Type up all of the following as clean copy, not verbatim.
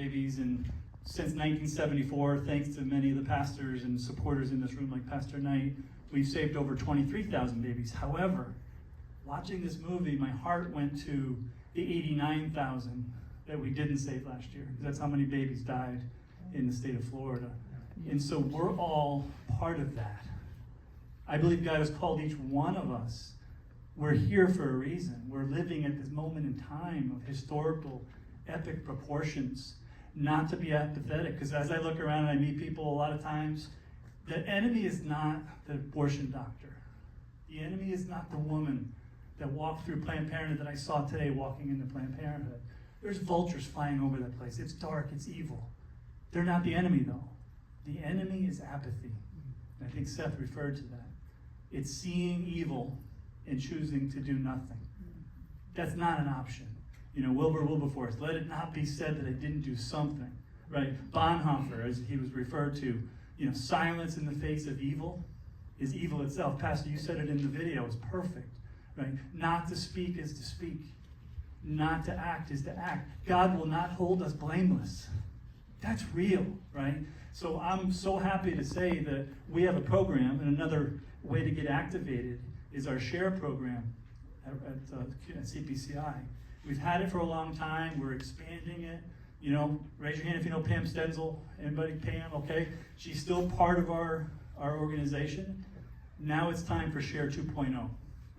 babies, and since 1974, thanks to many of the pastors and supporters in this room like Pastor Knight, we've saved over 23,000 babies. However, watching this movie, my heart went to the 89,000 that we didn't save last year. That's how many babies died in the state of Florida. And so we're all part of that. I believe God has called each one of us. We're here for a reason. We're living at this moment in time of historical, epic proportions, not to be apathetic. Because as I look around and I meet people a lot of times, the enemy is not the abortion doctor. The enemy is not the woman that walked through Planned Parenthood that I saw today walking into Planned Parenthood. There's vultures flying over that place. It's dark, it's evil. They're not the enemy though. The enemy is apathy. And I think Seth referred to that. It's seeing evil and choosing to do nothing. That's not an option. You know, Wilberforce, let it not be said that I didn't do something, right? Bonhoeffer, as he was referred to, you know, silence in the face of evil is evil itself. Pastor, you said it in the video, it's perfect, right? Not to speak is to speak. Not to act is to act. God will not hold us blameless. That's real, right? So I'm so happy to say that we have a program, and another way to get activated is our SHARE program at CPCI. We've had it for a long time. We're expanding it. You know, raise your hand if you know Pam Stenzel. Anybody? Pam, okay? She's still part of our organization. Now it's time for SHARE 2.0,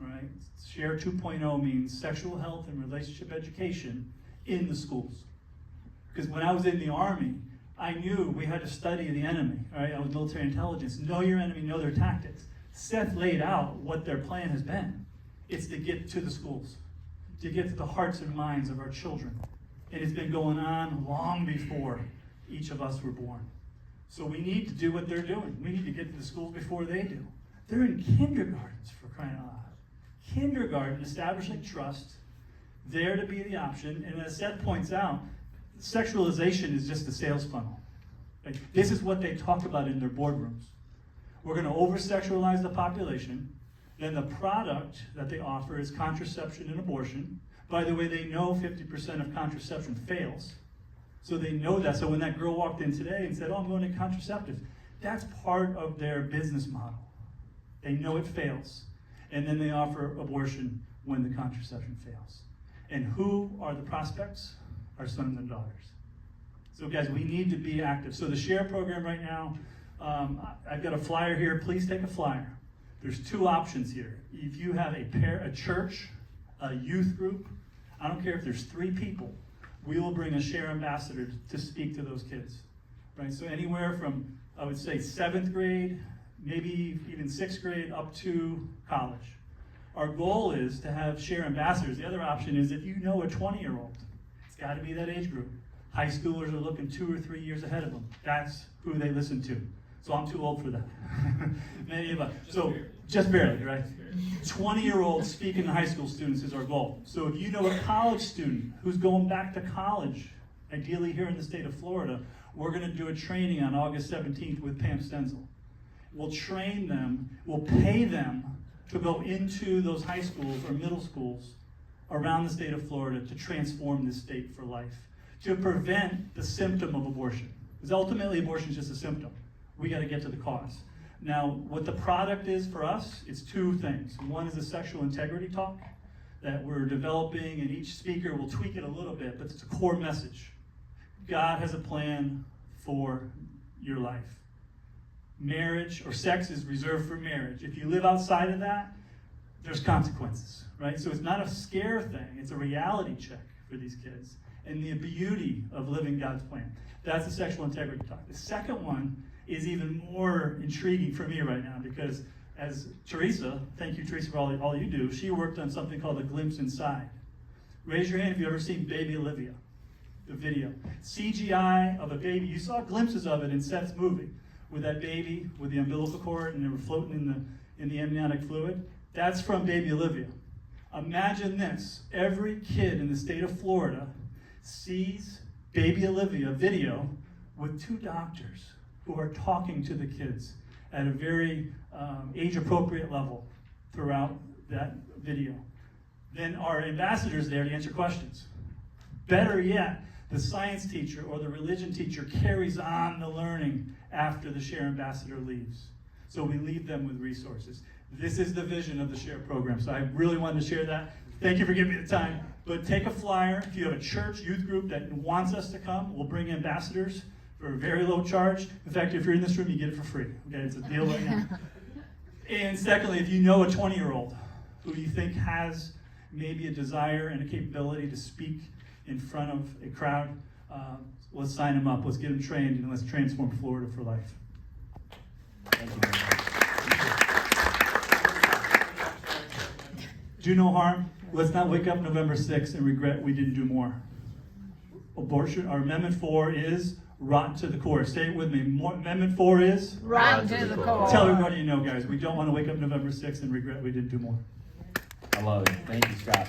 right? SHARE 2.0 means sexual health and relationship education in the schools. Because when I was in the Army, I knew we had to study the enemy, right? I was military intelligence. Know your enemy, know their tactics. Seth laid out what their plan has been. It's to get to the schools, to get to the hearts and minds of our children. And it's been going on long before each of us were born. So we need to do what they're doing. We need to get to the schools before they do. They're in kindergartens, for crying out loud. Kindergarten, establishing trust, there to be the option. And as Seth points out, sexualization is just a sales funnel. Like, this is what they talk about in their boardrooms. We're going to over-sexualize the population. Then the product that they offer is contraception and abortion. By the way, they know 50% of contraception fails. So they know that. So when that girl walked in today and said, oh, I'm going to contraceptives, that's part of their business model. They know it fails. And then they offer abortion when the contraception fails. And who are the prospects? Our sons and daughters. So guys, we need to be active. So the SHARE program right now, I've got a flyer here. Please take a flyer. There's two options here. If you have a church, a youth group, I don't care if there's 3 people, we will bring a SHARE ambassador to speak to those kids. Right? So anywhere from, I would say, 7th grade, maybe even 6th grade, up to college. Our goal is to have SHARE ambassadors. The other option is if you know a 20-year-old, it's got to be that age group. High schoolers are looking 2 or 3 years ahead of them. That's who they listen to. So I'm too old for that. Many of us. So just barely, right? 20-year-olds speaking to high school students is our goal. So if you know a college student who's going back to college, ideally here in the state of Florida, we're going to do a training on August 17th with Pam Stenzel. We'll train them, we'll pay them to go into those high schools or middle schools around the state of Florida to transform this state for life, to prevent the symptom of abortion. Because ultimately abortion is just a symptom. We got to get to the cause. Now, what the product is for us, it's 2 things. One is a sexual integrity talk that we're developing, and each speaker will tweak it a little bit, but it's a core message. God has a plan for your life. Marriage or sex is reserved for marriage. If you live outside of that, there's consequences, right? So it's not a scare thing, it's a reality check for these kids. And the beauty of living God's plan. That's the sexual integrity talk. The second one is even more intriguing for me right now because as Teresa, thank you Teresa for all you do, she worked on something called A Glimpse Inside. Raise your hand if you've ever seen Baby Olivia, the video. CGI of a baby. You saw glimpses of it in Seth's movie with that baby with the umbilical cord and they were floating in the amniotic fluid. That's from Baby Olivia. Imagine this. Every kid in the state of Florida sees Baby Olivia video with 2 doctors who are talking to the kids at a very age-appropriate level throughout that video. Then our ambassador's there to answer questions. Better yet, The science teacher or the religion teacher carries on the learning after the Share Ambassador leaves. So we leave them with resources. This is the vision of the Share program. So I really wanted to share that. Thank you for giving me the time. But take a flyer. If you have a church, youth group that wants us to come, we'll bring ambassadors for a very low charge. In fact, if you're in this room, you get it for free. Okay, it's a deal right now. And secondly, if you know a 20-year-old who you think has maybe a desire and a capability to speak in front of a crowd, let's sign them up. Let's get them trained, and let's transform Florida for life. Thank you very much. Do no harm. Let's not wake up November 6th and regret we didn't do more. Abortion, our Amendment 4 is rotten to the core. Say it with me. Amendment 4 is rotten to the core. Tell everybody you know, guys. We don't want to wake up November 6th and regret we didn't do more. I love it. Thank you, Scott.